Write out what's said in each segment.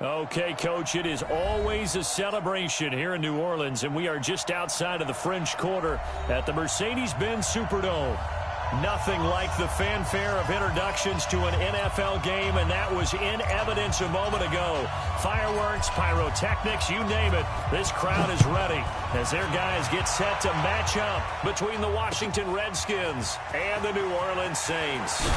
Okay, Coach, it is always a celebration here in New Orleans, and we are just outside of the French Quarter at the Mercedes-Benz Superdome. Nothing like the fanfare of introductions to an NFL game, and that was in evidence a moment ago. Fireworks, pyrotechnics, you name it. This crowd is ready as their guys get set to match up between the Washington Redskins and the New Orleans Saints.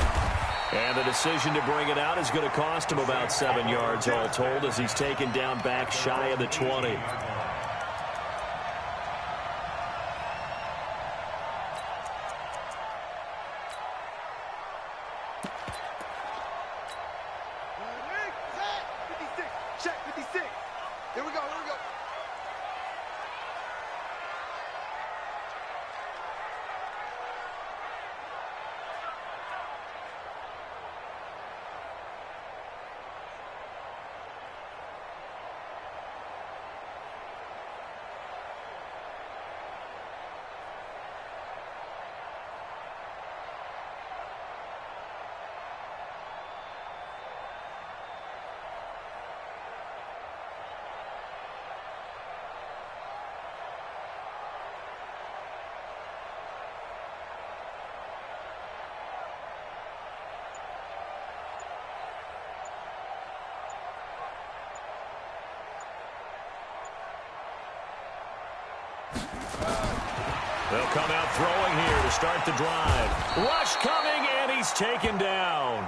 And the decision to bring it out is going to cost him about 7 yards all told as he's taken down back shy of the 20. They'll come out throwing here to start the drive. Rush coming, and he's taken down.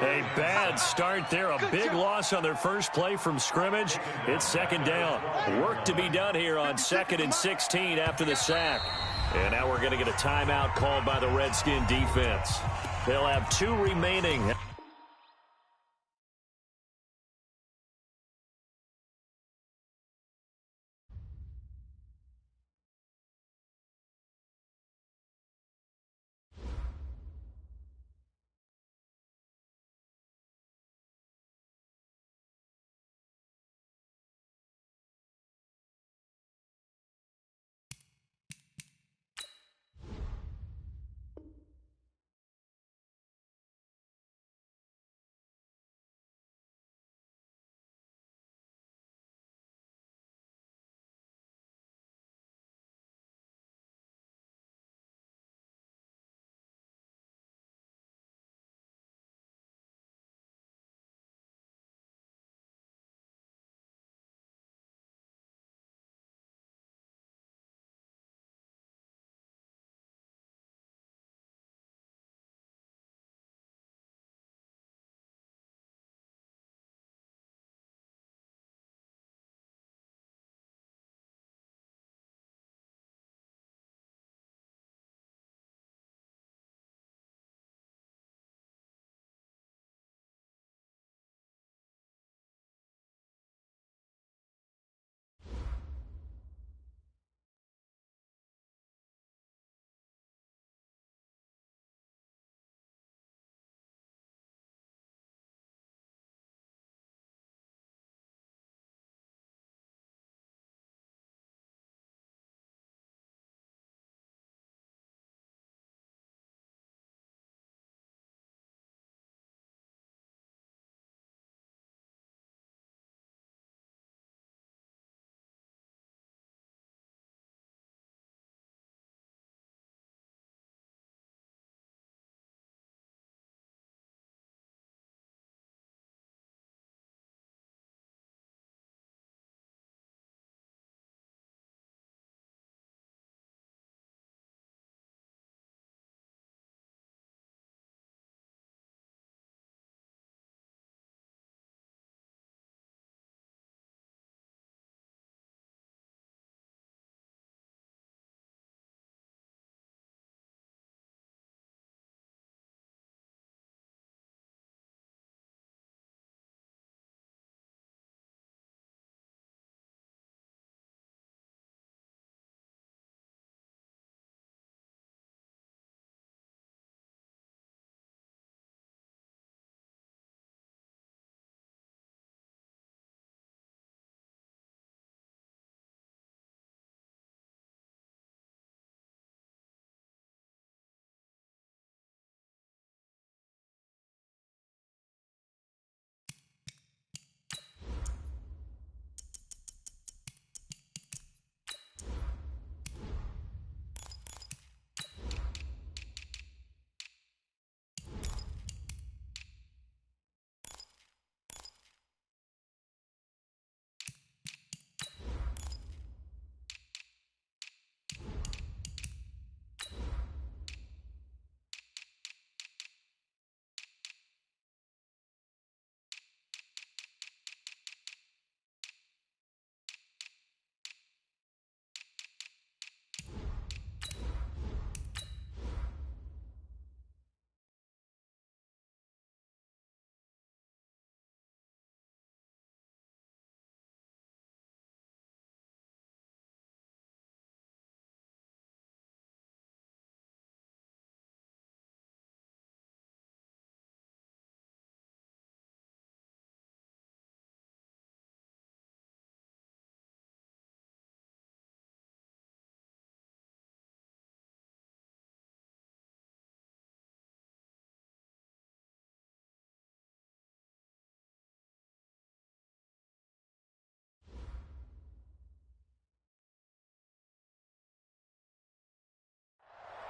A bad start there. A big loss on their first play from scrimmage. It's second down. Work to be done here on 2nd and 16 after the sack. And now we're going to get a timeout called by the Redskin defense. They'll have 2 remaining.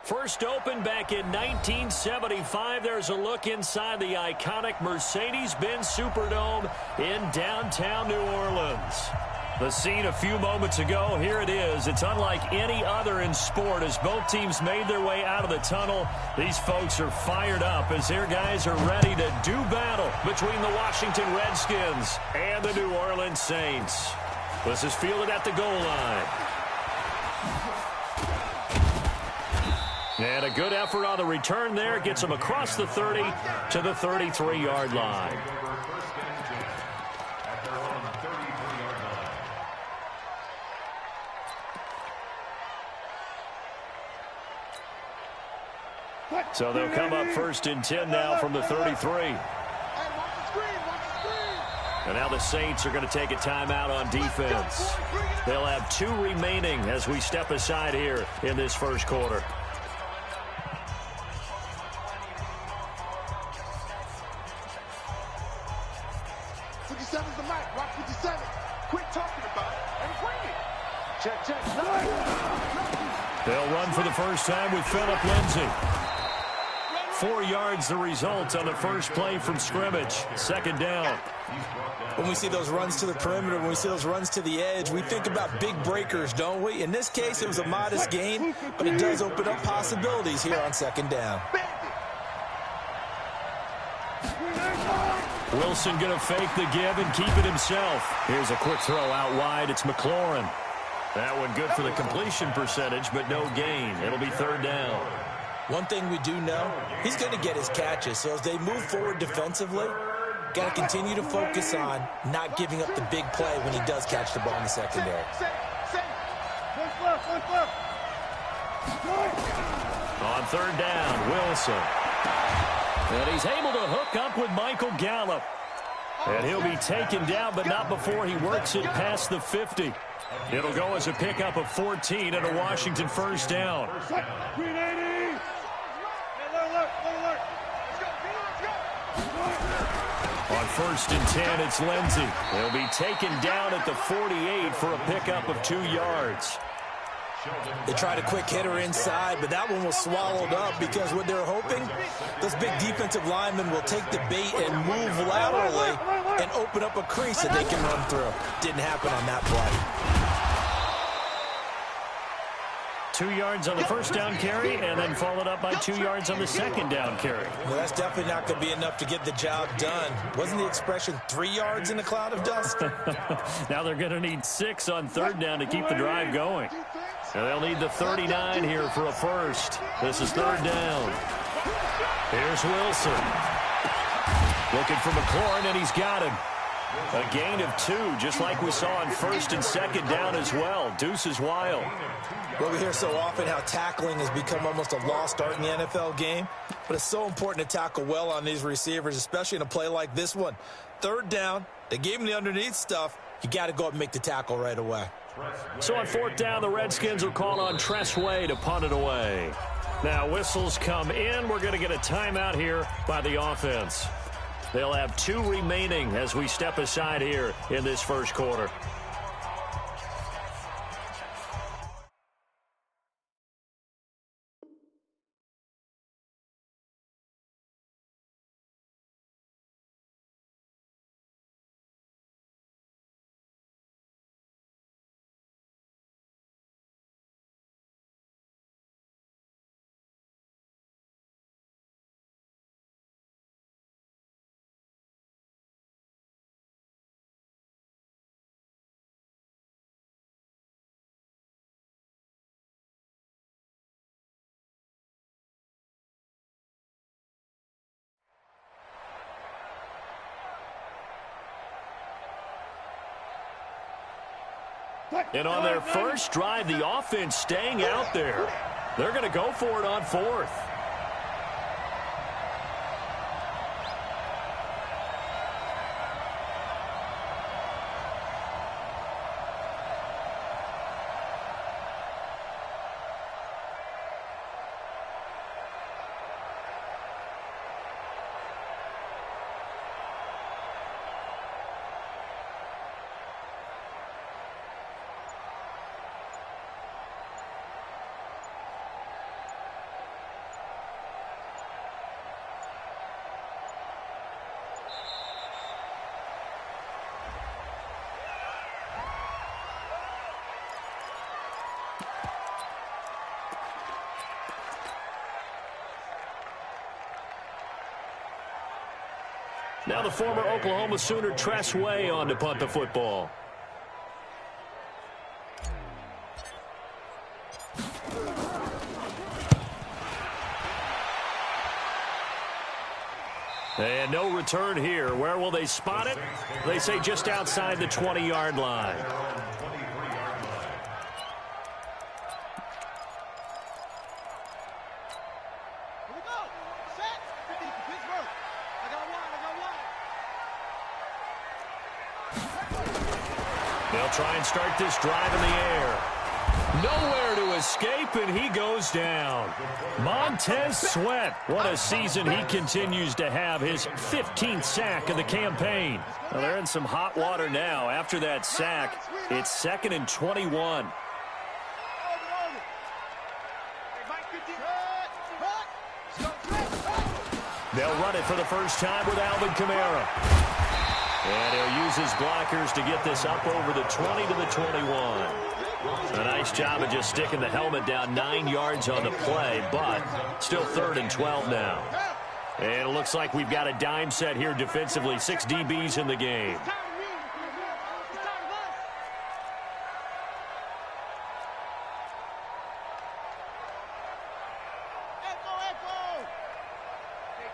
First opened back in 1975. There's a look inside the iconic Mercedes-Benz Superdome in downtown New Orleans. The scene a few moments ago, here it is. It's unlike any other in sport as both teams made their way out of the tunnel. These folks are fired up as their guys are ready to do battle between the Washington Redskins and the New Orleans Saints. This is fielded at the goal line. And a good effort on the return there. Gets him across the 30 to the 33-yard line. So they'll come up first and 10 now from the 33. And now the Saints are going to take a timeout on defense. They'll have 2 remaining as we step aside here in this first quarter. They'll run for the first time with Phillip Lindsay. 4 yards the result on the first play from scrimmage. Second down. When we see those runs to the perimeter, when we see those runs to the edge, we think about big breakers, don't we? In this case, it was a modest gain, but it does open up possibilities here on second down. Wilson going to fake the give and keep it himself. Here's a quick throw out wide. It's McLaurin. That one good for the completion percentage, but no gain. It'll be third down. One thing we do know, he's going to get his catches. So as they move forward defensively, got to continue to focus on not giving up the big play when he does catch the ball in the secondary. On third down, Wilson. And he's able to hook up with Michael Gallup. And he'll be taken down, but not before he works it past the 50. It'll go as a pickup of 14 and a Washington first down. On first and 10, it's Lindsay. He'll be taken down at the 48 for a pickup of 2 yards. They tried a quick hitter inside, but that one was swallowed up because what they're hoping, those big defensive linemen will take the bait and move laterally and open up a crease that they can run through. Didn't happen on that play. 2 yards on the first down carry, and then followed up by 2 yards on the second down carry. Well, that's definitely not going to be enough to get the job done. Wasn't the expression 3 yards in a cloud of dust? Now they're going to need 6 on third down to keep the drive going. And they'll need the 39 here for a first. This is third down. Here's Wilson. Looking for McLaurin, and he's got him. A gain of 2, just like we saw on first and second down as well. Deuce is wild. Well, we hear so often how tackling has become almost a lost art in the NFL game, but it's so important to tackle well on these receivers, especially in a play like this one. Third down, they gave him the underneath stuff. You got to go up and make the tackle right away. So on fourth down, the Redskins will call on Tress Way to punt it away. Now whistles come in. We're going to get a timeout here by the offense. They'll have 2 remaining as we step aside here in this first quarter. And on their first drive, the offense staying out there. They're going to go for it on fourth. Now the former Oklahoma Sooner Tress Way on to punt the football. And no return here. Where will they spot it? They say just outside the 20-yard line. They'll try and start this drive in the air. Nowhere to escape, and he goes down. Montez Sweat, what a season he continues to have, his 15th sack of the campaign. Well, they're in some hot water now. After that sack, it's 2nd and 21. They'll run it for the first time with Alvin Kamara. And he'll use his blockers to get this up over the 20 to the 21. A nice job of just sticking the helmet down 9 yards on the play, but still 3rd and 12 now. And it looks like we've got a dime set here defensively. 6 DBs in the game.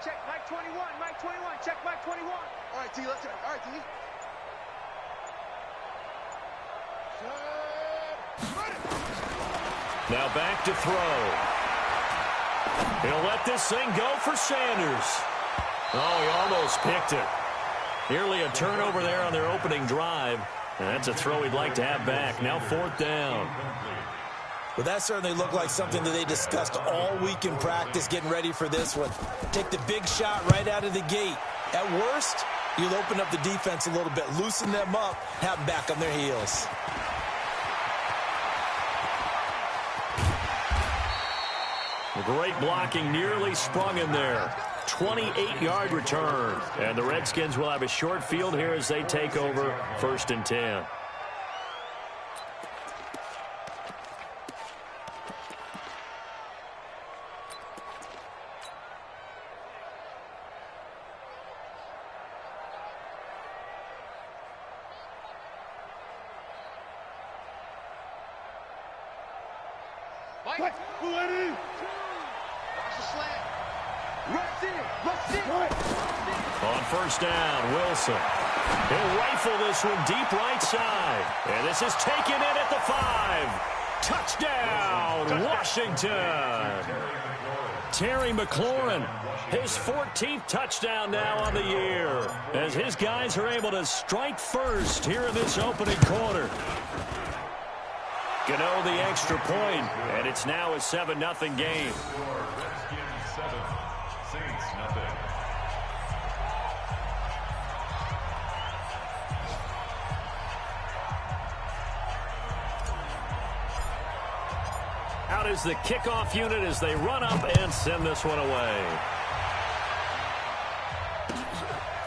Check Mike 21, Mike 21, check Mike 21. All right, T, let's check. All right, T. Now back to throw. He'll let this thing go for Sanders. Oh, he almost picked it. Nearly a turnover there on their opening drive. And that's a throw he'd like to have back. Now 4th down. Well, that certainly looked like something that they discussed all week in practice, getting ready for this one. Take the big shot right out of the gate. At worst, you'll open up the defense a little bit, loosen them up, have them back on their heels. Great blocking, nearly sprung in there. 28-yard return. And the Redskins will have a short field here as they take over 1st and 10. Mike, On 1st down, Wilson. He'll rifle this one deep right side. And this is taken in at the 5. Touchdown, Washington. Terry McLaurin, his 14th touchdown now on the year, as his guys are able to strike first here in this opening quarter. Gano the extra point, and it's now a 7-0 game. Out is the kickoff unit as they run up and send this one away.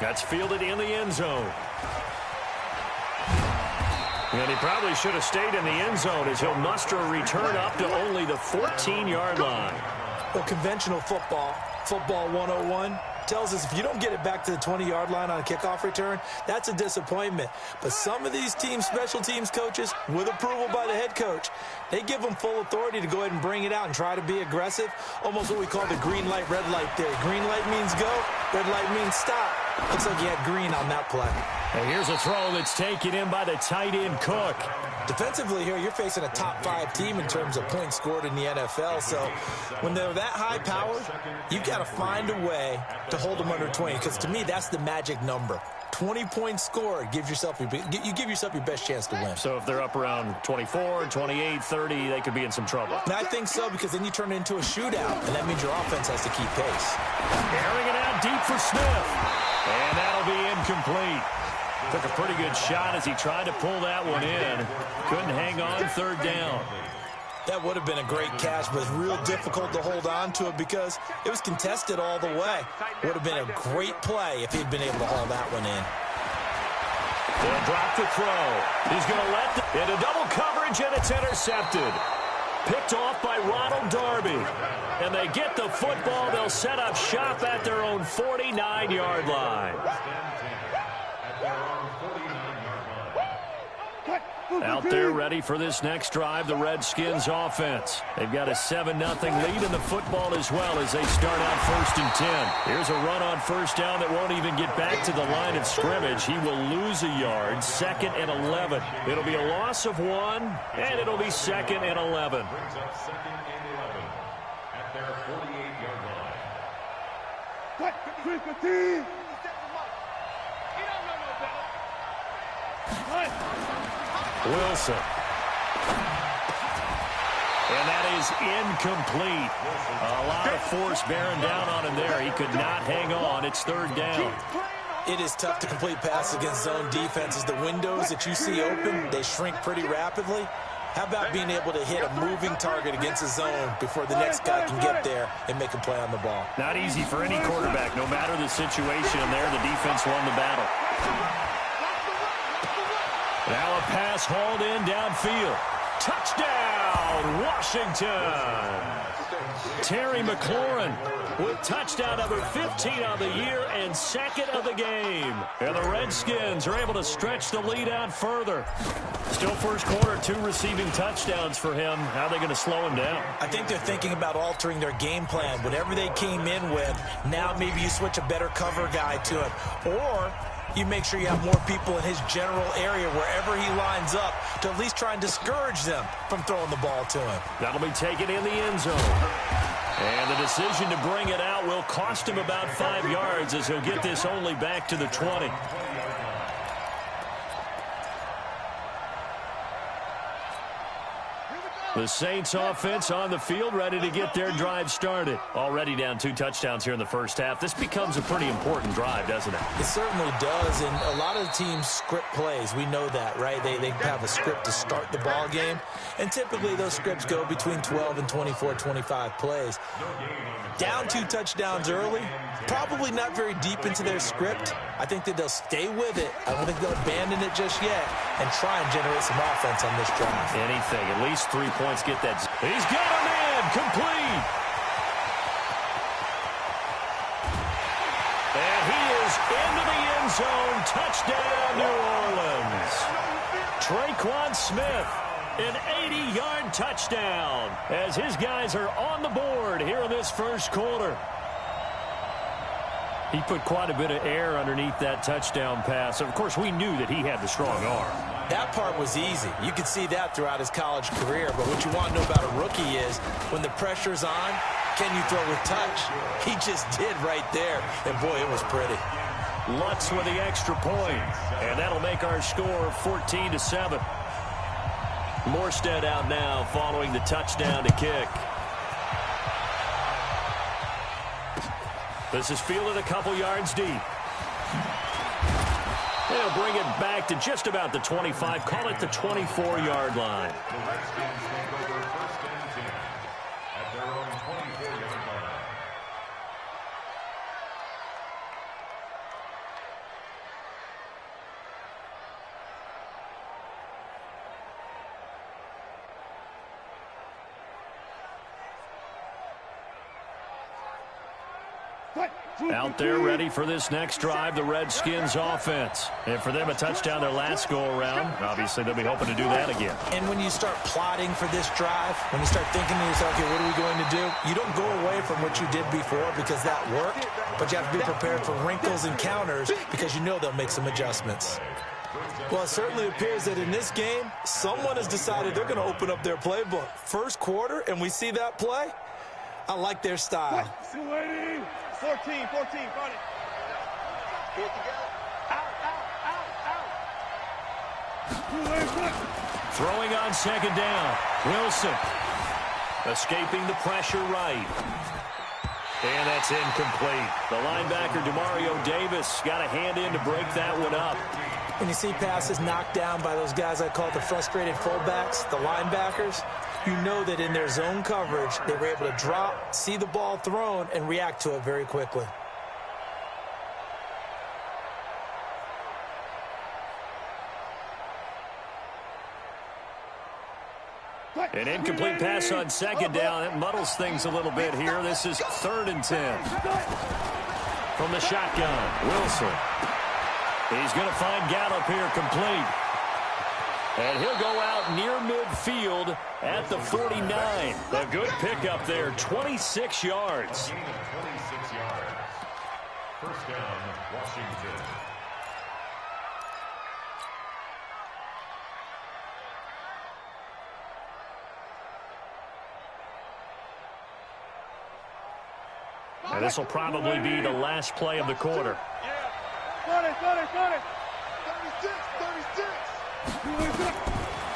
That's fielded in the end zone. And he probably should have stayed in the end zone as he'll muster a return up to only the 14-yard line. Well, conventional football 101, tells us if you don't get it back to the 20-yard line on a kickoff return, that's a disappointment. But some of these teams, special teams coaches, with approval by the head coach, they give them full authority to go ahead and bring it out and try to be aggressive. Almost what we call the green light, red light theory. Green light means go, red light means stop. Looks like he had green on that play. And here's a throw that's taken in by the tight end Cook. Defensively here, you're facing a top-5 team in terms of points scored in the NFL. So when they're that high-powered, you've got to find a way to hold them under 20. Because to me, that's the magic number. 20 points scored, you give yourself your best chance to win. So if they're up around 24, 28, 30, they could be in some trouble. And I think so, because then you turn it into a shootout, and that means your offense has to keep pace. Airing it out deep for Smith. And that'll be incomplete. Took a pretty good shot as he tried to pull that one in. Couldn't hang on 3rd down. That would have been a great catch, but it's real difficult to hold on to it because it was contested all the way. Would have been a great play if he'd been able to haul that one in. They'll drop the throw. He's going to let into double coverage, and it's intercepted. Picked off by Ronald Darby. And they get the football. They'll set up shop at their own 49-yard line. Out there ready for this next drive, the Redskins offense. They've got a 7-0 lead in the football as well as they start out 1st and 10. Here's a run on first down that won't even get back to the line of scrimmage. He will lose a yard, 2nd and 11. It'll be a loss of 1, and it'll be 2nd and 11. At their 48-yard line. Wilson. And that is incomplete. A lot of force bearing down on him there. He could not hang on. It's 3rd down. It is tough to complete passes against zone defenses. The windows that you see open, they shrink pretty rapidly. How about being able to hit a moving target against a zone before the next guy can get there and make a play on the ball? Not easy for any quarterback. No matter the situation there, the defense won the battle. Now a pass hauled in downfield. Touchdown, Washington. Terry McLaurin with touchdown number 15 on the year and 2nd of the game. And the Redskins are able to stretch the lead out further. Still first quarter, 2 receiving touchdowns for him. How are they going to slow him down? I think they're thinking about altering their game plan. Whatever they came in with, now maybe you switch a better cover guy to it. Or you make sure you have more people in his general area wherever he lines up to at least try and discourage them from throwing the ball to him. That'll be taken in the end zone. And the decision to bring it out will cost him about 5 yards as he'll get this only back to the 20. The Saints offense on the field, ready to get their drive started. Already down 2 touchdowns here in the first half. This becomes a pretty important drive, doesn't it? It certainly does, and a lot of the teams script plays. We know that, right? They have a script to start the ball game, and typically those scripts go between 12 and 24, 25 plays. Down 2 touchdowns early, probably not very deep into their script. I think that they'll stay with it. I don't think they'll abandon it just yet and try and generate some offense on this drive. Anything, at least 3 points, get that. He's got him in, complete. And he is into the end zone. Touchdown, New Orleans. Traquan Smith, an 80-yard touchdown as his guys are on the board here in this first quarter. He put quite a bit of air underneath that touchdown pass. Of course, we knew that he had the strong arm. That part was easy. You could see that throughout his college career. But what you want to know about a rookie is when the pressure's on, can you throw with touch? He just did right there. And, boy, it was pretty. Lutz with the extra point. And that'll make our score 14-7. Morstead out now following the touchdown to kick. This is fielded a couple yards deep. They'll bring it back to just about the 25. Call it the 24-yard line. The Redskins take over 1st and 10 at their own 24-yard line. Out there ready for this next drive, the Redskins offense. And for them, a touchdown their last go-around. Obviously, they'll be hoping to do that again. And when you start plotting for this drive, when you start thinking to yourself, okay, what are we going to do? You don't go away from what you did before because that worked, but you have to be prepared for wrinkles and counters because you know they'll make some adjustments. Well, it certainly appears that in this game, someone has decided they're going to open up their playbook. First quarter, and we see that play. I like their style. 14, front it. Pull it together. Out. Throwing on second down. Wilson escaping the pressure right. And that's incomplete. The linebacker, Demario Davis, got a hand in to break that one up. When you see passes knocked down by those guys I call the frustrated fullbacks, the linebackers, you know that in their zone coverage, they were able to drop, see the ball thrown, and react to it very quickly. An incomplete pass on second down. That muddles things a little bit here. This is 3rd and 10. From the shotgun, Wilson. He's going to find Gallup here complete. And he'll go out near midfield at the 49. A good pickup there, 26 yards. Gain of 26 yards. First down, Washington. And this will probably be the last play of the quarter. Got it. 36.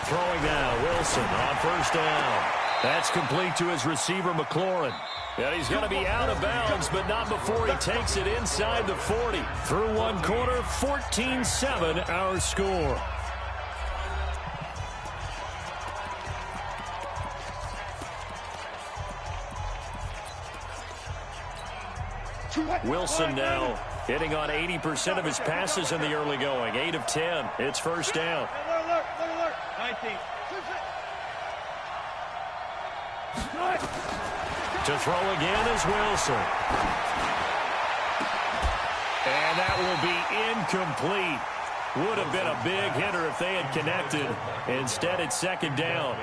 Throwing now, Wilson on first down. That's complete to his receiver, McLaurin. And he's going to be out of bounds, but not before he takes it inside the 40. Through one quarter, 14-7 our score. Wilson now hitting on 80% of his passes in the early going. 8 of 10. It's first down. Alert. 19. To throw again is Wilson. And that will be incomplete. Would have been a big hitter if they had connected. Instead, it's second down.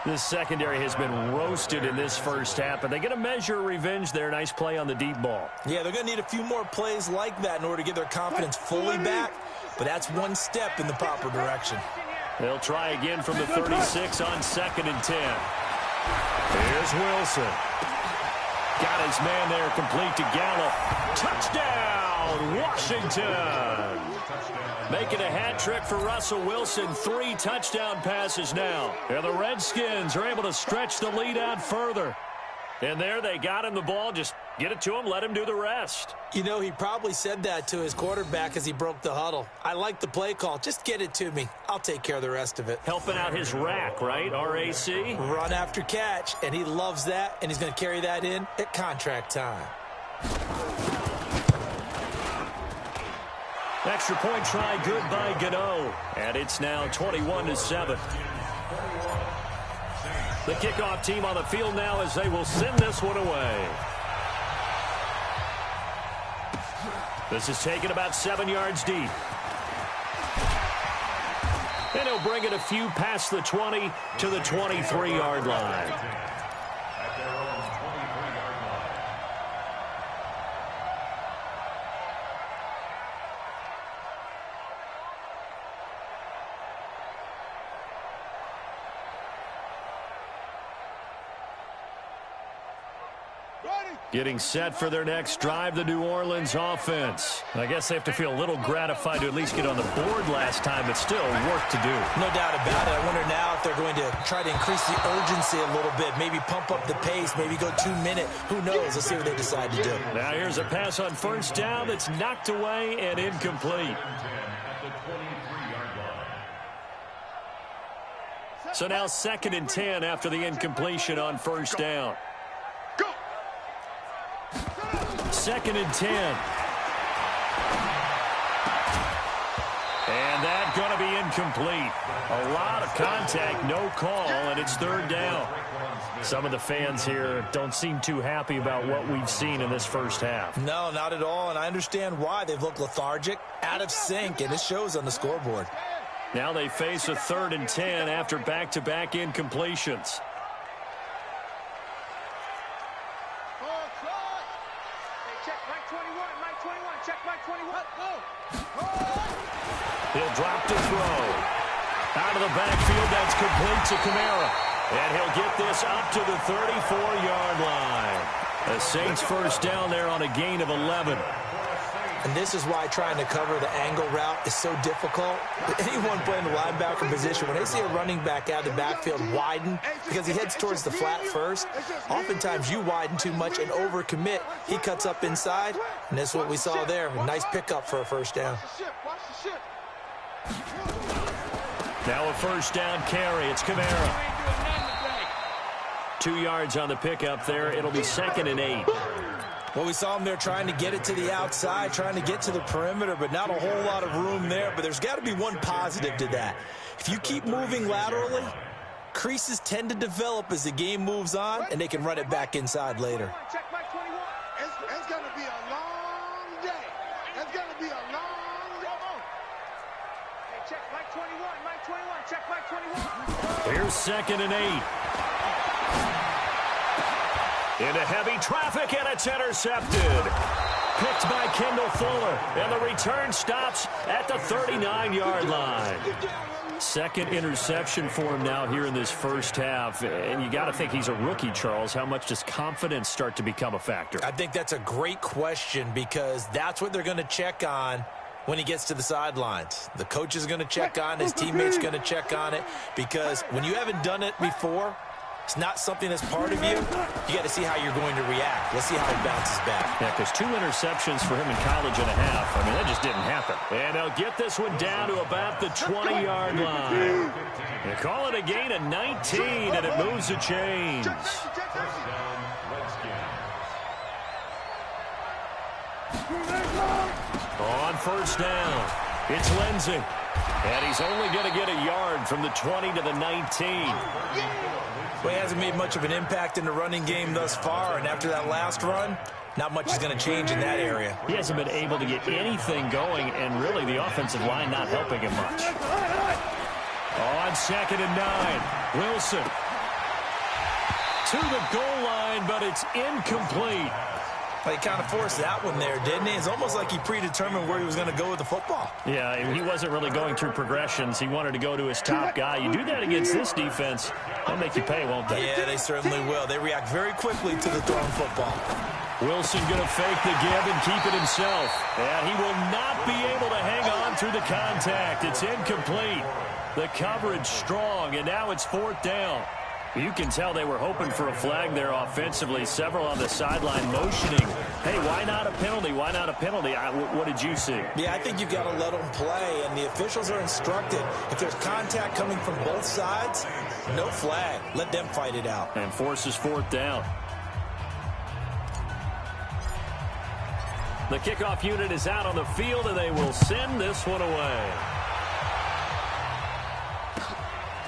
This secondary has been roasted in this first half, but they get a measure of revenge there. Nice play on the deep ball. Yeah, they're going to need a few more plays like that in order to get their confidence fully back, but that's one step in the proper direction. They'll try again from the 36 on 2nd and 10. Here's Wilson. Got his man there complete to Gallup. Touchdown, Washington. Making a hat trick for Russell Wilson. 3 touchdown passes now. And the Redskins are able to stretch the lead out further. And there they got him the ball. Just get it to him, let him do the rest. You know, he probably said that to his quarterback as he broke the huddle. I like the play call. Just get it to me. I'll take care of the rest of it. Helping out his rack, right? RAC? Run after catch, and he loves that, and he's going to carry that in at contract time. Extra point try good by Gano. And it's now 21-7. The kickoff team on the field now as they will send this one away. This is taken about 7 yards deep. And he'll bring it a few past the 20 to the 23-yard line. At their own 23-yard line. Getting set for their next drive, the New Orleans offense. I guess they have to feel a little gratified to at least get on the board last time, but still work to do. No doubt about it. I wonder now if they're going to try to increase the urgency a little bit, maybe pump up the pace, maybe go 2 minute. Who knows? Let's see what they decide to do. Now here's a pass on first down that's knocked away and incomplete. So now 2nd and 10 after the incompletion on first down. 2nd and 10. And that's going to be incomplete. A lot of contact, no call, and it's 3rd down. Some of the fans here don't seem too happy about what we've seen in this first half. No, not at all, and I understand why. They've looked lethargic, out of sync, and it shows on the scoreboard. Now they face a 3rd and 10 after back-to-back incompletions. He'll drop to throw. Out of the backfield, that's complete to Kamara. And he'll get this up to the 34-yard line. The Saints first down there on a gain of 11. And this is why trying to cover the angle route is so difficult. Anyone playing the linebacker position, when they see a running back out of the backfield widen because he heads towards the flat first, oftentimes you widen too much and overcommit. He cuts up inside, and that's what we saw there. A nice pickup for a first down. Now a first down carry. It's Kamara. 2 yards on the pickup there. It'll be 2nd and 8. Well, we saw him there trying to get it to the outside, trying to get to the perimeter, but not a whole lot of room there. But there's got to be one positive to that. If you keep moving laterally, Creases tend to develop as the game moves on, and they can run it back inside later. Check Mike 21. It's going to be a long day. It's going to be a long day. Hey, check Mike 21. Mike 21. Check Mike 21. Here's 2nd and 8. Into heavy traffic, and it's intercepted. Picked by Kendall Fuller, and the return stops at the 39-yard line. 2nd interception for him now here in this first half. And you got to think he's a rookie, Charles. How much does confidence start to become a factor? I think that's a great question because that's what they're going to check on when he gets to the sidelines. The coach is going to check on, his teammates going to check on it, because when you haven't done it before, it's not something that's part of you. You got to see how you're going to react. Let's see how he bounces back. Yeah, because 2 interceptions for him in college and a half. I mean, that just didn't happen. And they'll get this one down to about the 20-yard line. They call it a gain of 19, and it moves the chains. On 1st down, it's Lindsey. And he's only going to get a yard from the 20 to the 19. Well, he hasn't made much of an impact in the running game thus far, and after that last run, not much is going to change in that area. He hasn't been able to get anything going, and really the offensive line not helping him much. On 2nd and 9, Wilson to the goal line, but it's incomplete. Well, he kind of forced that one there, didn't he? It's almost like he predetermined where he was going to go with the football. Yeah, he wasn't really going through progressions. He wanted to go to his top guy. You do that against this defense, they'll make you pay, won't they? Yeah, they certainly will. They react very quickly to the thrown football. Wilson going to fake the give and keep it himself. And he will not be able to hang on through the contact. It's incomplete. The coverage strong, and now it's 4th down. You can tell they were hoping for a flag there offensively. Several on the sideline motioning. Hey, why not a penalty? Why not a penalty? What did you see? Yeah, I think you've got to let them play, and the officials are instructed. If there's contact coming from both sides, no flag. Let them fight it out. And forces 4th down. The kickoff unit is out on the field, and they will send this one away.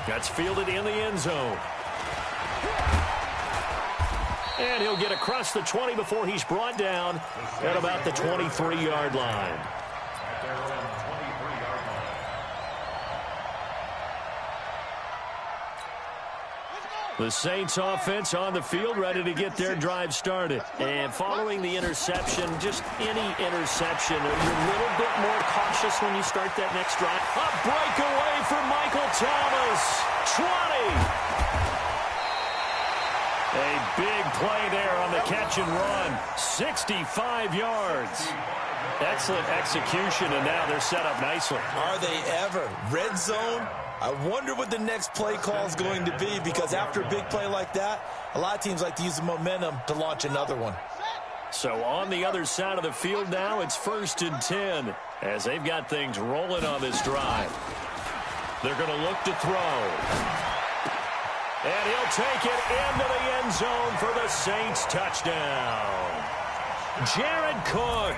That's fielded in the end zone. And he'll get across the 20 before he's brought down at about the 23-yard line. The Saints offense on the field, ready to get their drive started. And following the interception, just any interception, you're a little bit more cautious when you start that next drive. A breakaway for Michael Thomas. 20. A big play there on the catch and run. 65 yards. Excellent execution, and now they're set up nicely. Are they ever? Red zone? I wonder what the next play call is going to be, because after a big play like that, a lot of teams like to use the momentum to launch another one. So on the other side of the field now, it's 1st and 10 as they've got things rolling on this drive. They're going to look to throw. And he'll take it into the end zone for the Saints touchdown. Jared Cook,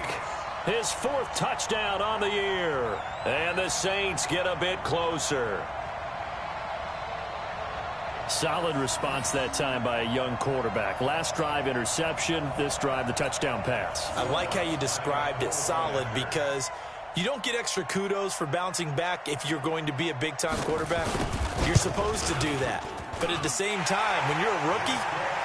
his 4th touchdown on the year. And the Saints get a bit closer. Solid response that time by a young quarterback. Last drive, interception. This drive, the touchdown pass. I like how you described it, solid, because you don't get extra kudos for bouncing back if you're going to be a big-time quarterback. You're supposed to do that. But at the same time, when you're a rookie,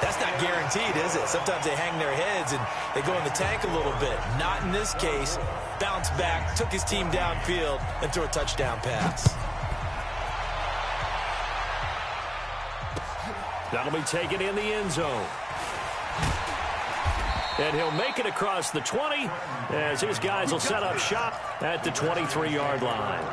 that's not guaranteed, is it? Sometimes they hang their heads and they go in the tank a little bit. Not in this case. Bounced back, took his team downfield, and threw a touchdown pass. That'll be taken in the end zone. And he'll make it across the 20 as his guys will set up shop at the 23-yard line.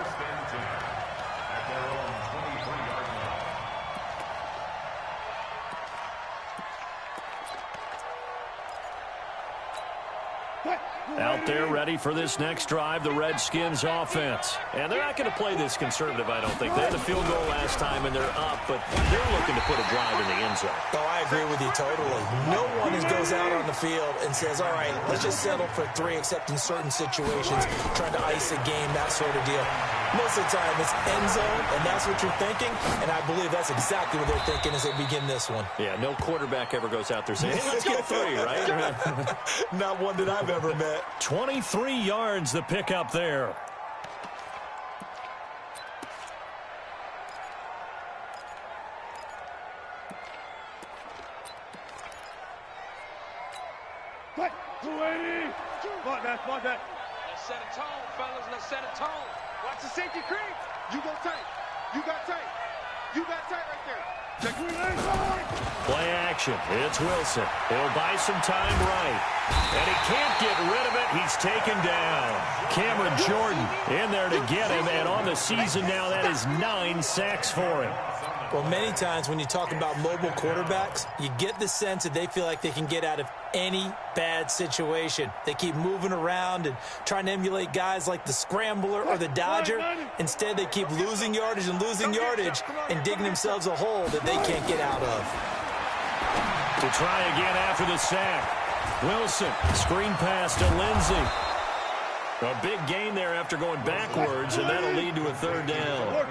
Out there ready for this next drive, the Redskins offense. And they're not going to play this conservative, I don't think. They had the field goal last time, and they're up, but they're looking to put a drive in the end zone. Oh, I agree with you totally. No one goes out on the field and says, all right, let's just settle for 3, except in certain situations, trying to ice a game, that sort of deal. Most of the time, it's end zone, and that's what you're thinking, and I believe that's exactly what they're thinking as they begin this one. Yeah, no quarterback ever goes out there saying, hey, let's get 3, right? Not one that I've ever met. 23 yards the pickup there. Quick, 280. Spot that. Let's set a tone, fellas. Let's set a tone. Watch the safety creep. You go tight. You got tight. You got tight right there. Check your Play action. It's Wilson. He'll buy some time right. And he can't get rid of it. He's taken down. Cameron Jordan in there to get him. And on the season now, that is 9 sacks for him. Well, many times when you talk about mobile quarterbacks, you get the sense that they feel like they can get out of any bad situation. They keep moving around and trying to emulate guys like the Scrambler or the Dodger. Instead, they keep losing yardage and digging themselves a hole that they can't get out of. To try again after the sack. Wilson, screen pass to Lindsey. A big gain there after going backwards, and that'll lead to a 3rd down.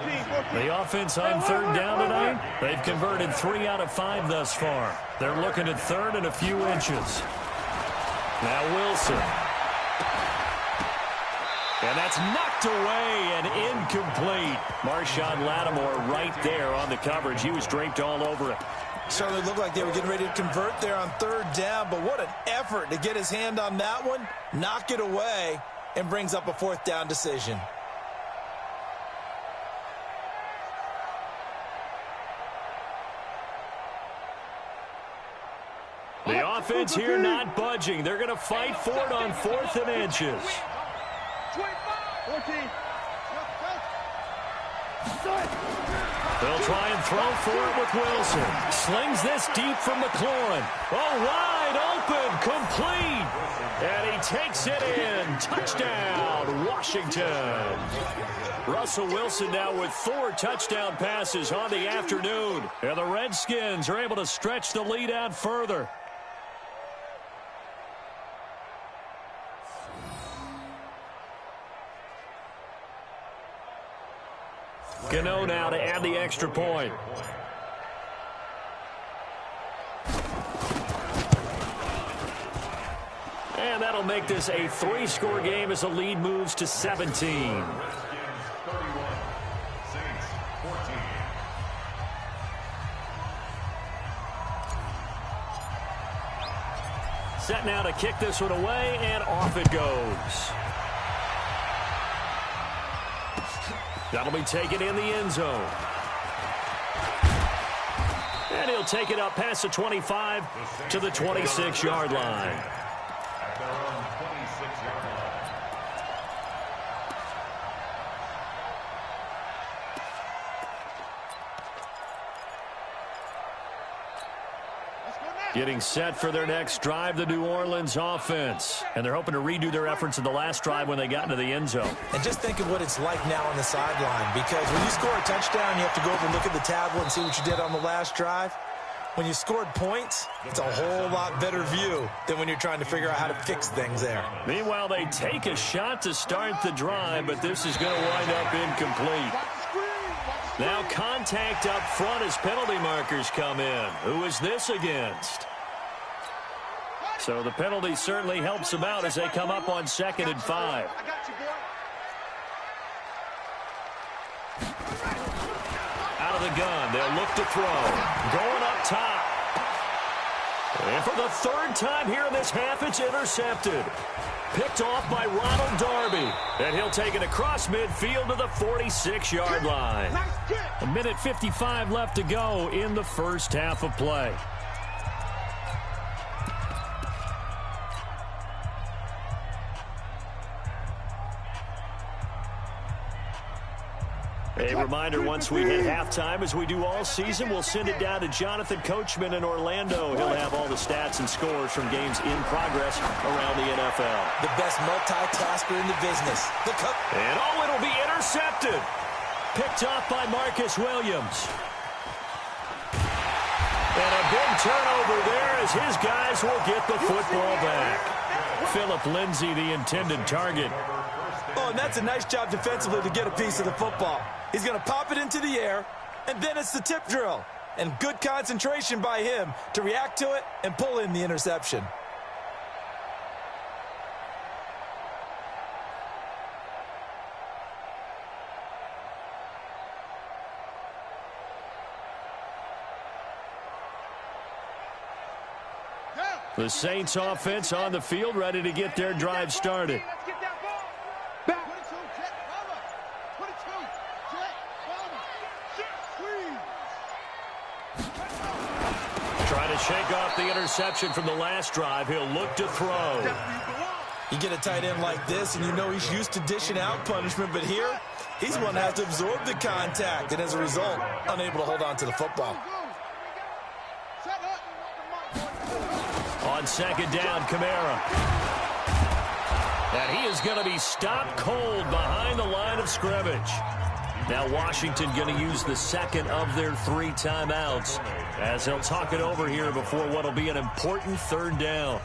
The offense on 3rd down tonight, they've converted 3 out of 5 thus far. They're looking at 3rd and a few inches. Now Wilson. And that's knocked away and incomplete. Marshawn Lattimore right there on the coverage. He was draped all over it. Certainly looked like they were getting ready to convert there on 3rd down, but what an effort to get his hand on that one, knock it away, and brings up a 4th down decision. The offense here not budging. They're going to fight for it on 4th and inches. 14. They'll try and throw for it with Wilson. Slings this deep from McLaurin. Oh, wide open, complete. And he takes it in. Touchdown, Washington. Russell Wilson now with 4 touchdown passes on the afternoon. And the Redskins are able to stretch the lead out further. Gano now to add the extra point. And that'll make this a 3-score game as the lead moves to 17. 31, Saints 14. Set now to kick this one away, and off it goes. That'll be taken in the end zone. And he'll take it up past the 25 to the 26-yard line. At their own 26-yard line. Getting set for their next drive, the New Orleans offense. And they're hoping to redo their efforts in the last drive when they got into the end zone. And just think of what it's like now on the sideline, because when you score a touchdown, you have to go over and look at the tablet and see what you did on the last drive. When you scored points, it's a whole lot better view than when you're trying to figure out how to fix things there. Meanwhile, they take a shot to start the drive, but this is going to wind up incomplete. Now contact up front as penalty markers come in. Who is this against? So the penalty certainly helps them out as they come up on 2nd and 5. Out of the gun, they'll look to throw. Going up top. And for the 3rd time here in this half, it's intercepted. Picked off by Ronald Darby. And he'll take it across midfield to the 46-yard line. 1:55 left to go in the first half of play. A reminder, once we hit halftime, as we do all season, we'll send it down to Jonathan Coachman in Orlando. He'll have all the stats and scores from games in progress around the NFL. The best multitasker in the business. And it'll be intercepted. Picked off by Marcus Williams. And a big turnover there as his guys will get the football back. Philip Lindsay, the intended target. Oh, and that's a nice job defensively to get a piece of the football. He's going to pop it into the air, and then it's the tip drill. And good concentration by him to react to it and pull in the interception. The Saints offense on the field, ready to get their drive started. Trying to shake off the interception from the last drive. He'll look to throw. You get a tight end like this, and you know he's used to dishing out punishment, but here, he's one that has to absorb the contact, and as a result, unable to hold on to the football. On second down, Kamara. And he is going to be stopped cold behind the line of scrimmage. Now Washington going to use the second of their 3 timeouts as they'll talk it over here before what will be an important third down.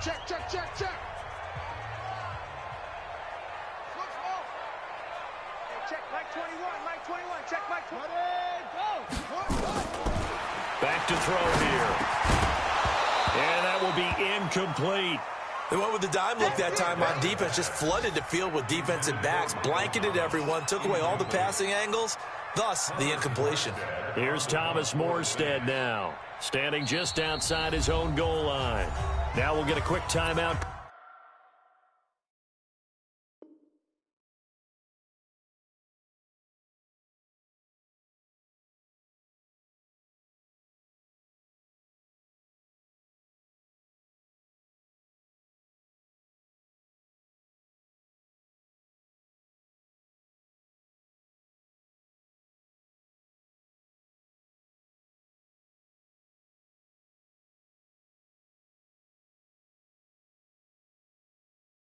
Check, check, check, check. Check Mike 21, Mike 21, check Mike 20. Back to throw here. And that will be incomplete. They went with the dime look that time on defense, just flooded the field with defensive backs, blanketed everyone, took away all the passing angles, thus the incompletion. Here's Thomas Morstead now, standing just outside his own goal line. Now we'll get a quick timeout.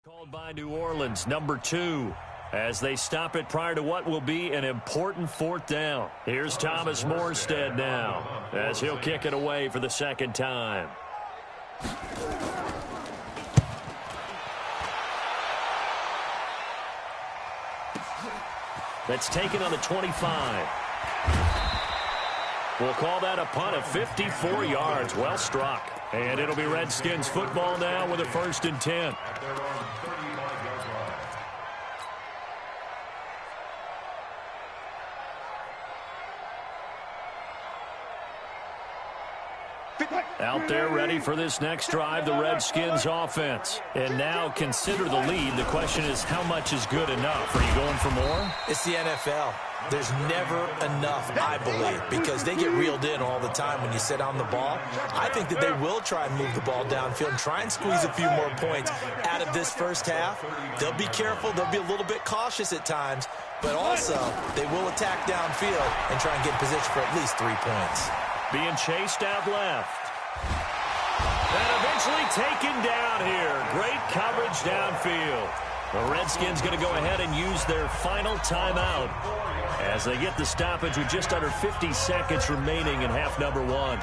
Called by New Orleans, number 2, as they stop it prior to what will be an important 4th down. Here's Thomas Morstead now, as he'll kick it away for the second time. That's taken on the 25. We'll call that a punt of 54 yards. Well struck. And it'll be Redskins football now with a 1st and 10. Out there ready for this next drive, the Redskins offense. And now consider the lead. The question is, how much is good enough? Are you going for more? It's the NFL. There's never enough, I believe, because they get reeled in all the time when you sit on the ball. I think that they will try and move the ball downfield and try and squeeze a few more points out of this first half. They'll be careful. They'll be a little bit cautious at times, but also they will attack downfield and try and get in position for at least 3 points. Being chased out left. And eventually taken down here. Great coverage downfield. The Redskins going to go ahead and use their final timeout as they get the stoppage with just under 50 seconds remaining in half number 1.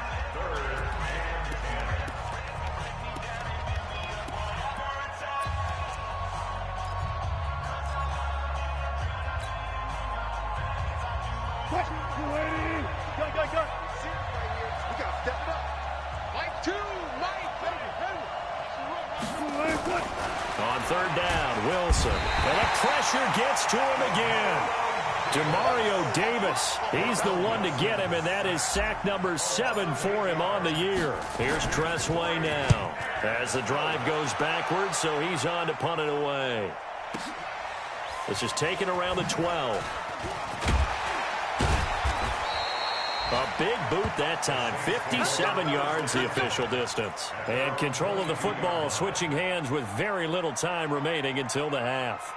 On 3rd down, Wilson. And the pressure gets to him again. Demario Davis, he's the one to get him, and that is sack number 7 for him on the year. Here's Tressway now as the drive goes backwards, so he's on to punt it away. This is taken around the 12. A big boot that time. 57 yards, the official distance. And control of the football, switching hands with very little time remaining until the half.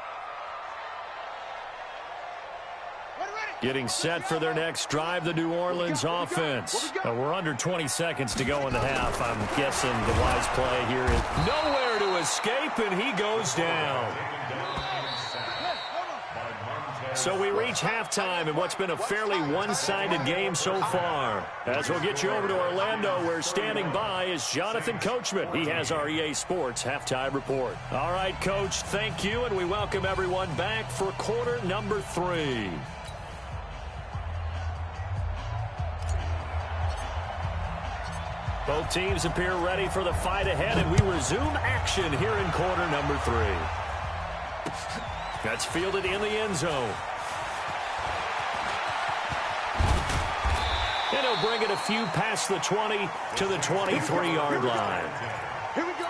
Getting set for their next drive, the New Orleans offense. We're under 20 seconds to go in the half. I'm guessing the wise play here is nowhere to escape, and he goes down. So we reach halftime in what's been a fairly one-sided game so far. As we'll get you over to Orlando, where standing by is Jonathan Coachman. He has our EA Sports halftime report. All right, Coach, thank you, and we welcome everyone back for quarter number 3. Both teams appear ready for the fight ahead, and we resume action here in quarter number 3. That's fielded in the end zone. And he'll bring it a few past the 20 to the 23-yard line. Here we go.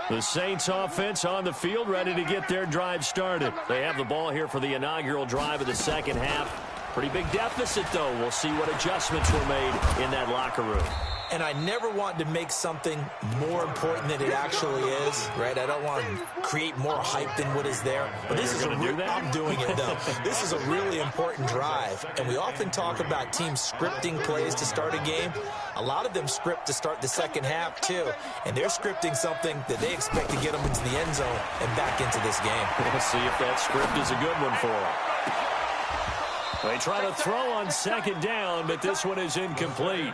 The Saints offense on the field, ready to get their drive started. They have the ball here for the inaugural drive of the second half. Pretty big deficit, though. We'll see what adjustments were made in that locker room. And I never want to make something more important than it actually is, right? I don't want to create more hype than what is there. But this is I'm doing it, though. This is a really important drive. And we often talk about teams scripting plays to start a game. A lot of them script to start the second half, too. And they're scripting something that they expect to get them into the end zone and back into this game. We'll see if that script is a good one for them. They try to throw on second down, but this one is incomplete.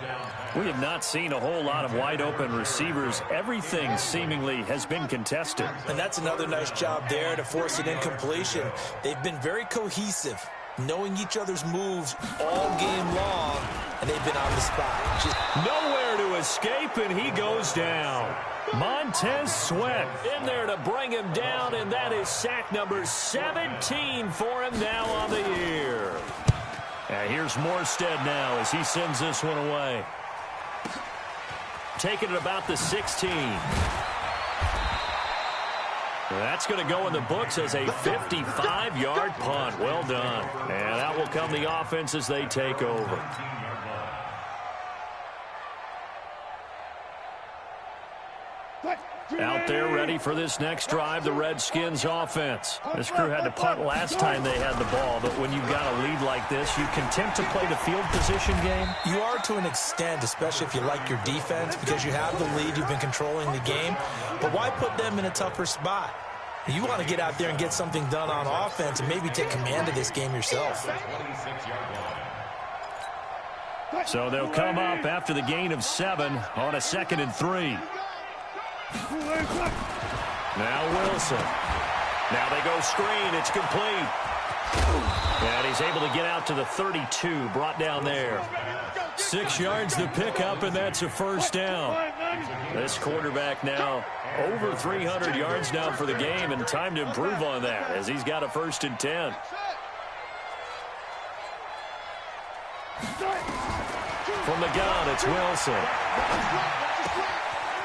We have not seen a whole lot of wide-open receivers. Everything seemingly has been contested. And that's another nice job there to force an incompletion. They've been very cohesive, knowing each other's moves all game long, and they've been on the spot. Nowhere to escape, and he goes down. Montez Sweat in there to bring him down, and that is sack number 17 for him now on the year. And here's Morstead now as he sends this one away. Taking it about the 16. That's going to go in the books as a 55-yard punt. Well done. And out will come the offense as they take over. Out there ready for this next drive, the Redskins offense. This crew had to punt last time they had the ball, but when you've got a lead like this, you content to play the field position game? You are to an extent, especially if you like your defense, because you have the lead, you've been controlling the game. But why put them in a tougher spot? You want to get out there and get something done on offense and maybe take command of this game yourself. So they'll come up after the gain of 7 on a 2nd and 3. Now Wilson. Now they go screen. It's complete. And he's able to get out to the 32. Brought down there. 6 yards the pickup, and that's a first down. This quarterback now over 300 yards now for the game, and time to improve on that as he's got a 1st and 10. From the gun, it's Wilson.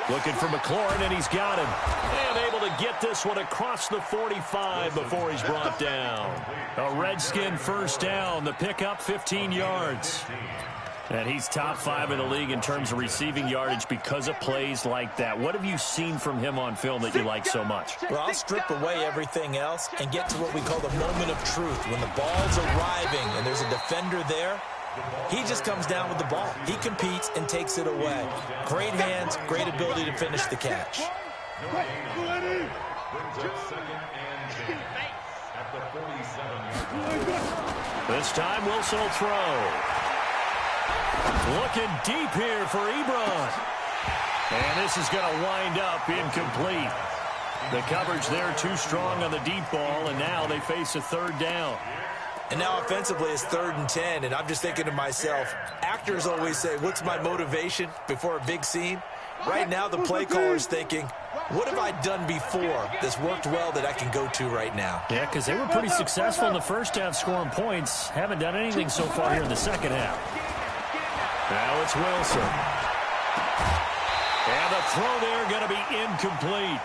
Looking for McLaurin, and he's got him. And able to get this one across the 45 before he's brought down. A Redskin first down. The pickup, 15 yards. And he's top 5 in the league in terms of receiving yardage because of plays like that. What have you seen from him on film that you like so much? Well, I'll strip away everything else and get to what we call the moment of truth. When the ball's arriving and there's a defender there, he just comes down with the ball. He competes and takes it away. Great hands, great ability to finish the catch. This time Wilson will throw. Looking deep here for Ebron. And this is going to wind up incomplete. The coverage there too strong on the deep ball, and now they face a 3rd down. And now offensively it's 3rd and 10, and I'm just thinking to myself, actors always say, what's my motivation before a big scene? Right now the play caller is thinking, what have I done before that's worked well that I can go to right now? Yeah, because they were pretty successful in the first half scoring points. Haven't done anything so far here in the second half. Now it's Wilson. And the throw there going to be incomplete.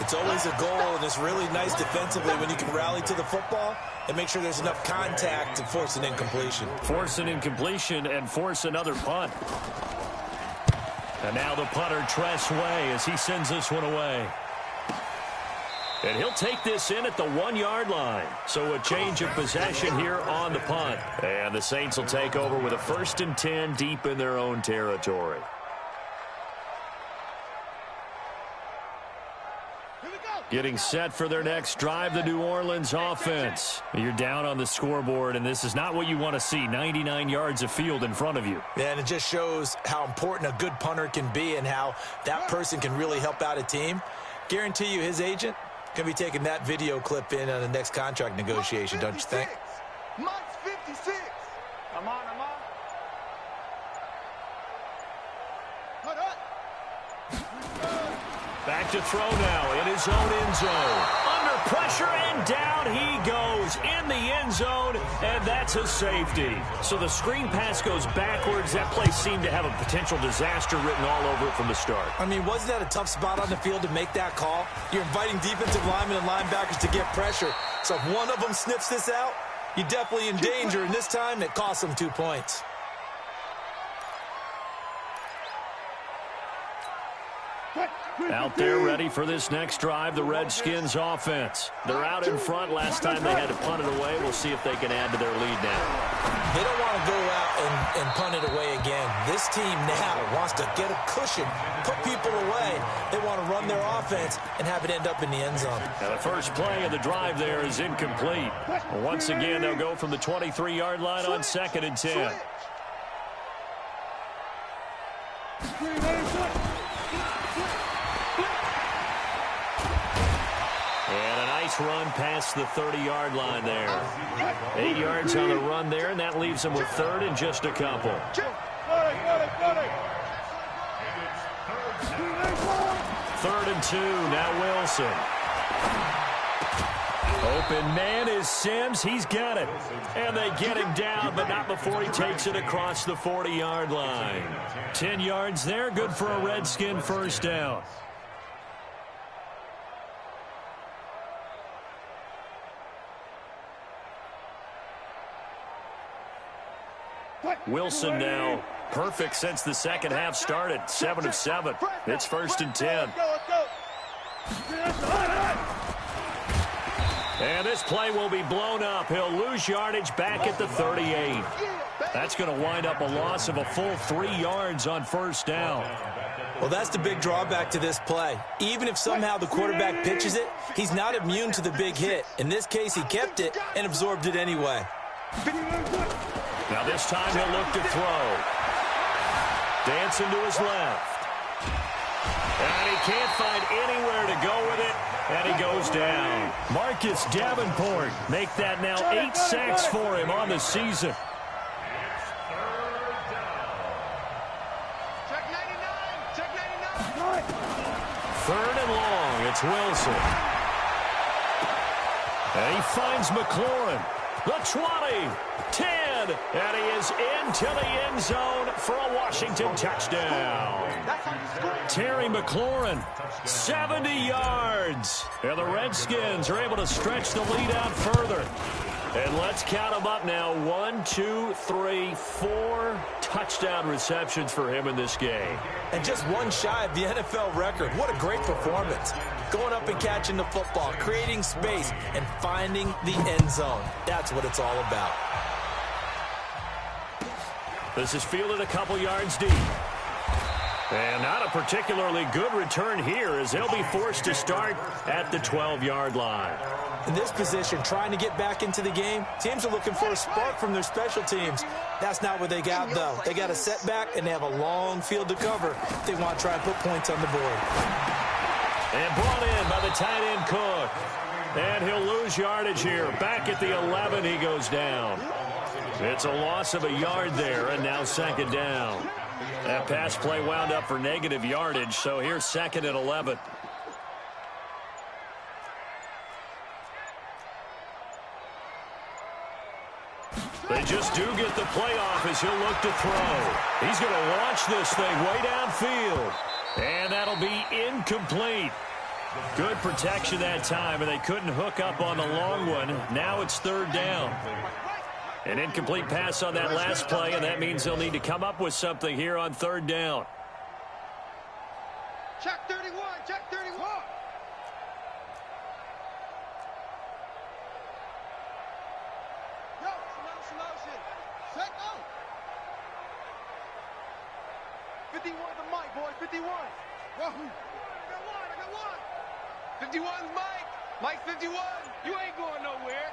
It's always a goal, and it's really nice defensively when you can rally to the football and make sure there's enough contact to force an incompletion. Force an incompletion and force another punt. And now the punter, Tress Way, as he sends this one away. And he'll take this in at the 1-yard line. So a change of possession here on the punt. And the Saints will take over with a 1st and 10 deep in their own territory. Getting set for their next drive, the New Orleans offense. You're down on the scoreboard, and this is not what you want to see, 99 yards of field in front of you. Yeah, and it just shows how important a good punter can be and how that person can really help out a team. Guarantee you his agent can be taking that video clip in on the next contract negotiation, don't you think? Mike's 56. I'm on. Hold up. Back to throw now in his own end zone. Under pressure, and down he goes in the end zone, and that's a safety. So the screen pass goes backwards. That play seemed to have a potential disaster written all over it from the start. I mean, wasn't that a tough spot on the field to make that call? You're inviting defensive linemen and linebackers to get pressure. So if one of them sniffs this out, you're definitely in danger, and this time it cost them 2 points. Out there ready for this next drive, the Redskins offense. They're out in front. Last time they had to punt it away. We'll see if they can add to their lead now. They don't want to go out and punt it away again. This team now wants to get a cushion, put people away. They want to run their offense and have it end up in the end zone. Now the first play of the drive there is incomplete. Once again, they'll go from the 23-yard line on 2nd and 10. Run past the 30-yard line there. 8 yards on the run there, and that leaves them with 3rd and just a couple. 3rd and 2, now Wilson. Open man is Sims. He's got it. And they get him down, but not before he takes it across the 40-yard line. 10 yards there, good for a Redskin first down. Wilson now perfect since the second half started. 7 of 7. It's 1st and 10. And this play will be blown up. He'll lose yardage back at the 38. That's going to wind up a loss of a full 3 yards on 1st down. Well, that's the big drawback to this play. Even if somehow the quarterback pitches it, he's not immune to the big hit. In this case, he kept it and absorbed it anyway. Now this time he'll look to throw. Dancing to his left. And he can't find anywhere to go with it. And he goes down. Marcus Davenport make that now 8 sacks for him on the season. Check 99. 3rd and long. It's Wilson. And he finds McLaurin. The 20, 10, and he is into the end zone for a Washington touchdown. Terry McLaurin, 70 yards. And the Redskins are able to stretch the lead out further. And let's count them up now. 1, 2, 3, 4 touchdown receptions for him in this game. And just one shy of the NFL record. What a great performance. Going up and catching the football, creating space, and finding the end zone. That's what it's all about. This is fielded a couple yards deep. And not a particularly good return here as they'll be forced to start at the 12-yard line. In this position, trying to get back into the game, teams are looking for a spark from their special teams. That's not what they got, though. They got a setback, and they have a long field to cover if they want to try and put points on the board. And brought in by the tight end Cook. And he'll lose yardage here. Back at the 11, he goes down. It's a loss of a yard there, and now 2nd down. That pass play wound up for negative yardage, so here's 2nd and 11. They just do get the play off as he'll look to throw. He's going to launch this thing way downfield. And that'll be incomplete. Good protection that time, and they couldn't hook up on the long one. Now it's third down. An incomplete pass on that last play, and that means they'll need to come up with something here on third down. Check 31, check 31. Yo, slow motion. Check out. 51 the mic, boy, 51. Wahoo. I got one. 51's Mike. Mike 51. You ain't going nowhere.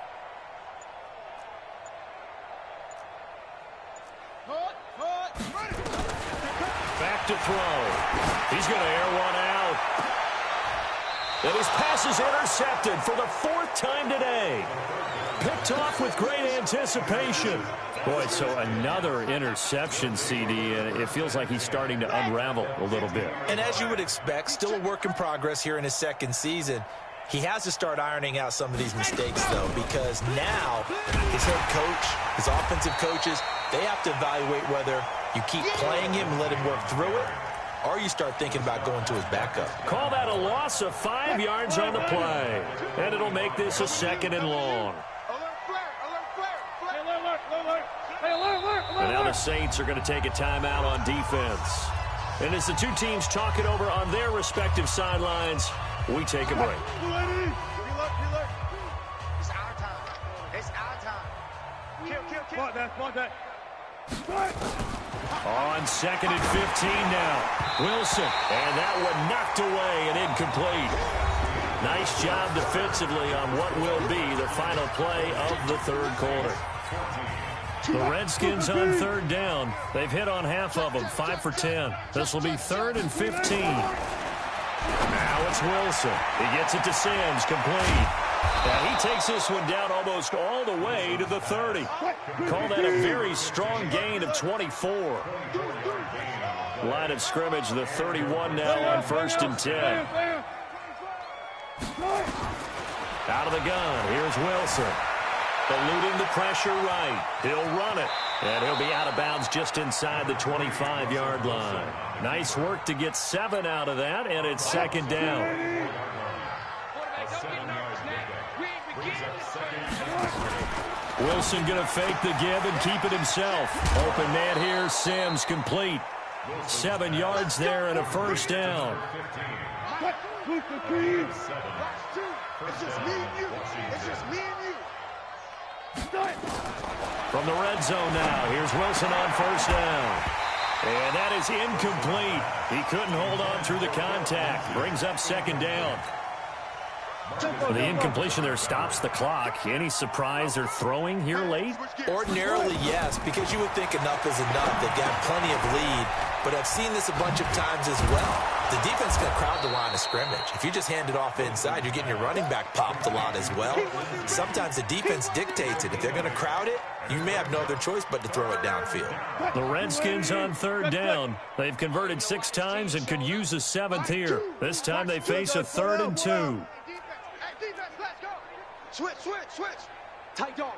Back to throw. He's going to air one out. And his pass is intercepted for the fourth time today. Picked off with great anticipation. Boy, so another interception, CD, and it feels like he's starting to unravel a little bit. And as you would expect, still a work in progress here in his second season. He has to start ironing out some of these mistakes, though, because now his head coach, his offensive coaches, they have to evaluate whether you keep playing him and let him work through it, or you start thinking about going to his backup. Call that a loss of 5 yards on the play. And it'll make this a second and long. And now the Saints are going to take a timeout on defense. And as the two teams talk it over on their respective sidelines, we take a break. Reload. It's our time. It's our time. Kill. Spot that. On second and 15 now. Wilson. And that one knocked away and incomplete. Nice job defensively on what will be the final play of the third quarter. The Redskins on third down. They've hit on half of them, 5 for 10. This will be 3rd and 15. Now it's Wilson. He gets it to Sims, complete. And he takes this one down almost all the way to the 30. Call that a very strong gain of 24. Line of scrimmage, the 31 now on 1st and 10. Out of the gun, here's Wilson. Eluding the pressure right. He'll run it. And he'll be out of bounds just inside the 25-yard line. Nice work to get 7 out of that, and it's second down. Wilson going to fake the give and keep it himself. Open man here, Sims complete. 7 yards there and a first down. It's just me and you. From the red zone now, here's Wilson on first down. And that is incomplete. He couldn't hold on through the contact. Brings up second down. The incompletion there stops the clock. Any surprise they're throwing here late? Ordinarily, yes, because you would think enough is enough. They've got plenty of lead, but I've seen this a bunch of times as well. The defense can crowd the line of scrimmage. If you just hand it off inside, you're getting your running back popped a lot as well. Sometimes the defense dictates it. If they're going to crowd it, you may have no other choice but to throw it downfield. The Redskins on third down. They've converted 6 times and could use a 7th here. This time they face a 3rd and 2. Switch. Tight dog.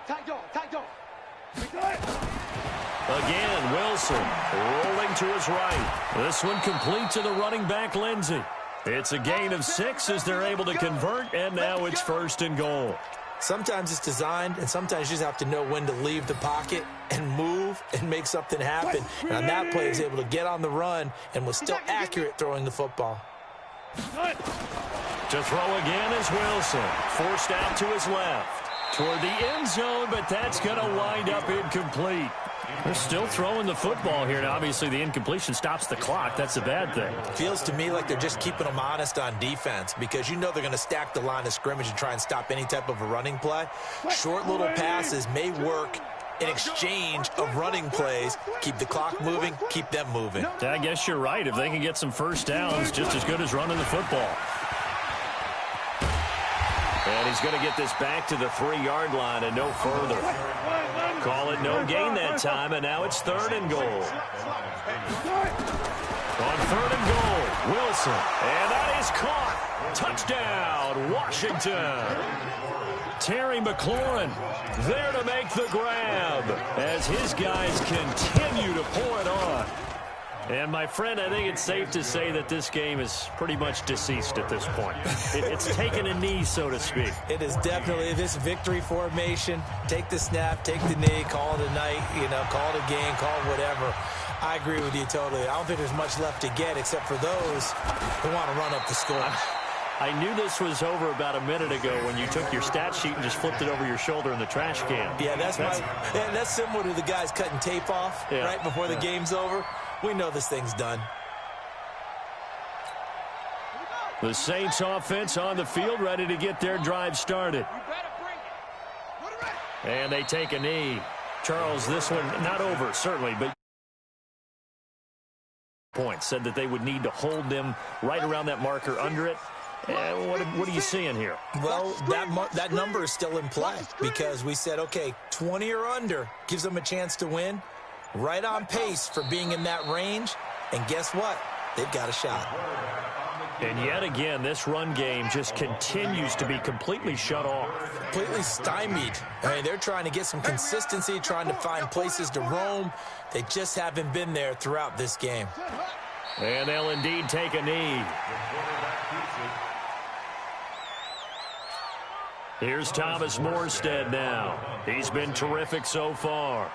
Again, Wilson rolling to his right. This one complete to the running back, Lindsey. It's a gain of 6 as they're able to convert, and now it's 1st and goal. Sometimes it's designed, and sometimes you just have to know when to leave the pocket and move and make something happen. And on that play, he was able to get on the run and was still accurate throwing the football. To throw again is Wilson. Forced out to his left. Toward the end zone, but that's going to wind up incomplete. They're still throwing the football here. Now, obviously, the incompletion stops the clock. That's a bad thing. Feels to me like they're just keeping them honest on defense because you know they're going to stack the line of scrimmage and try and stop any type of a running play. Short little passes may work in exchange of running plays. Keep the clock moving, keep them moving. I guess you're right. If they can get some first downs, just as good as running the football. And he's going to get this back to the 3-yard line and no further. Call it no gain that time, and now it's 3rd and goal. On 3rd and goal, Wilson. And that is caught. Touchdown, Washington. Terry McLaurin there to make the grab as his guys continue to pour it on. And, my friend, I think it's safe to say that this game is pretty much deceased at this point. It's taken a knee, so to speak. It is definitely this victory formation. Take the snap, take the knee, call it a night, call it a game, call it whatever. I agree with you totally. I don't think there's much left to get except for those who want to run up the score. I knew this was over about a minute ago when you took your stat sheet and just flipped it over your shoulder in the trash can. Yeah, that's similar to the guys cutting tape off right before the game's over. We know this thing's done. The Saints offense on the field, ready to get their drive started. And they take a knee. Charles, this one not over, certainly, but points said that they would need to hold them right around that marker under it. What are you seeing here? Well, that number is still in play because we said, okay, 20 or under gives them a chance to win. Right on pace for being in that range. And guess what? They've got a shot. And yet again, this run game just continues to be completely shut off. Completely stymied. I mean, they're trying to get some consistency, trying to find places to roam. They just haven't been there throughout this game. And they'll indeed take a knee. Here's Thomas Morstead now. He's been terrific so far.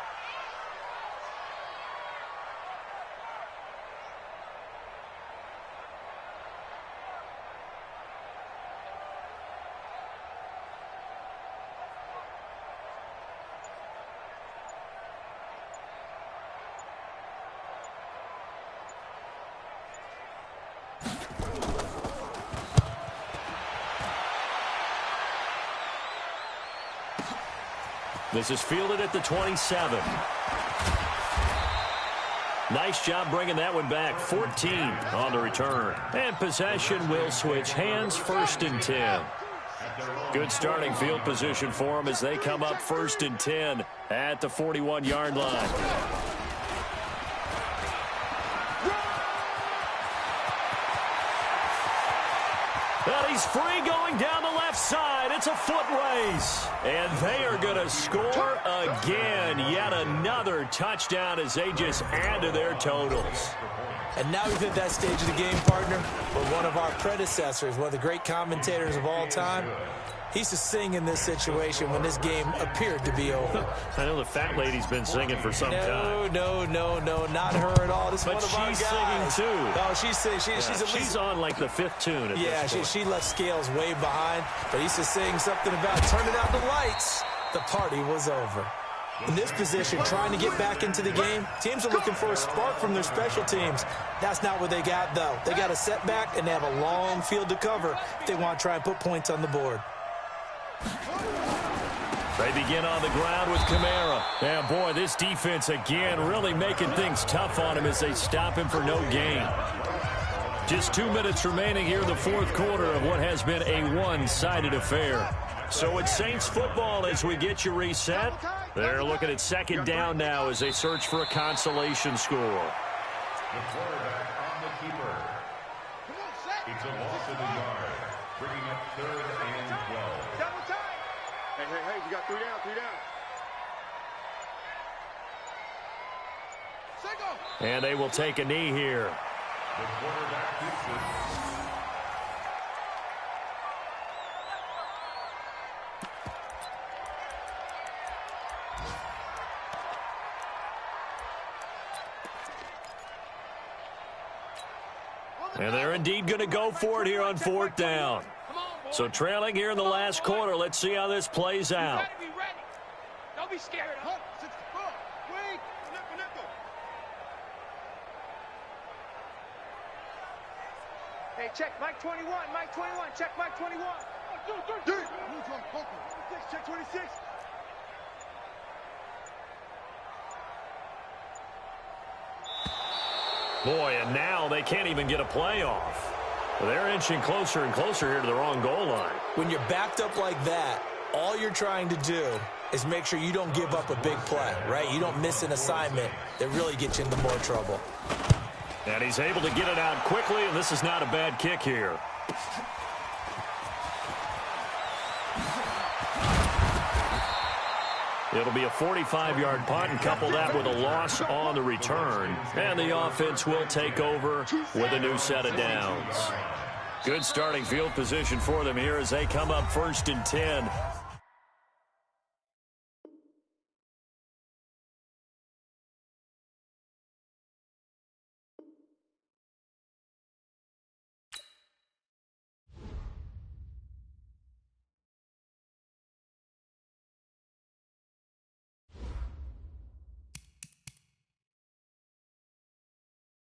This is fielded at the 27. Nice job bringing that one back. 14 on the return. And possession will switch hands, 1st and 10. Good starting field position for them as they come up 1st and 10 at the 41-yard line. And he's free going down the left side. It's a foot race. And they are going to score again. Yet another touchdown as they just add to their totals. And now we've hit that stage of the game, partner, where one of our predecessors, one of the great commentators of all time, he used to sing in this situation when this game appeared to be over. I know the fat lady's been singing for some time. No, not her at all. This is but one of our guys. She's singing too. No, she's singing. She's on like the 5th tune at this point. She left Scales way behind, but he used to sing something about turning out the lights. The party was over. In this position, trying to get back into the game, teams are looking for a spark from their special teams. That's not what they got, though. They got a setback, and they have a long field to cover if they want to try and put points on the board. They begin on the ground with Kamara. And, boy, this defense, again, really making things tough on him as they stop him for no gain. Just 2 minutes remaining here in the 4th quarter of what has been a one-sided affair. So it's Saints football as we get you reset. They're looking at 2nd down now as they search for a consolation score. The quarterback on the keeper. It's a loss of the yard, bringing up 3rd and 12. Hey, we got 3 down. And they will take a knee here. The quarterback keeps it. And they're indeed going to go for it here on 4th down. So trailing here in the last quarter. Let's see how this plays out. Be ready. Don't be scared. Hey, check Mike 21. Mike 21. Check Mike 21. 2, 3. Check 26. Boy, and now they can't even get a play off. They're inching closer and closer here to the wrong goal line. When you're backed up like that, all you're trying to do is make sure you don't give up a big play, right? You don't miss an assignment that really gets you into more trouble. And he's able to get it out quickly, and this is not a bad kick here. It'll be a 45-yard punt and couple that with a loss on the return. And the offense will take over with a new set of downs. Good starting field position for them here as they come up 1st and 10.